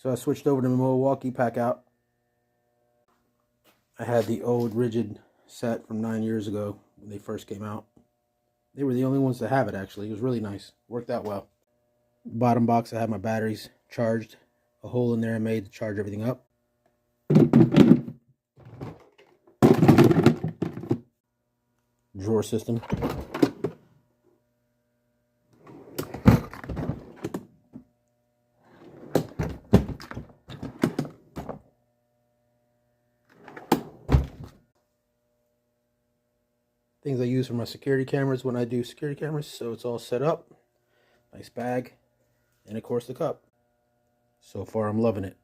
So I switched over to the Milwaukee Packout. I had the old rigid set from 9 years ago when they first came out. They were the only ones to have it, actually. It was really nice. Worked out well. Bottom box, I had my batteries charged. A hole in there I made to charge everything up. Drawer system. Things I use for my security cameras when I do security cameras, so it's all set up. Nice bag, and of course the cup. So far I'm loving it.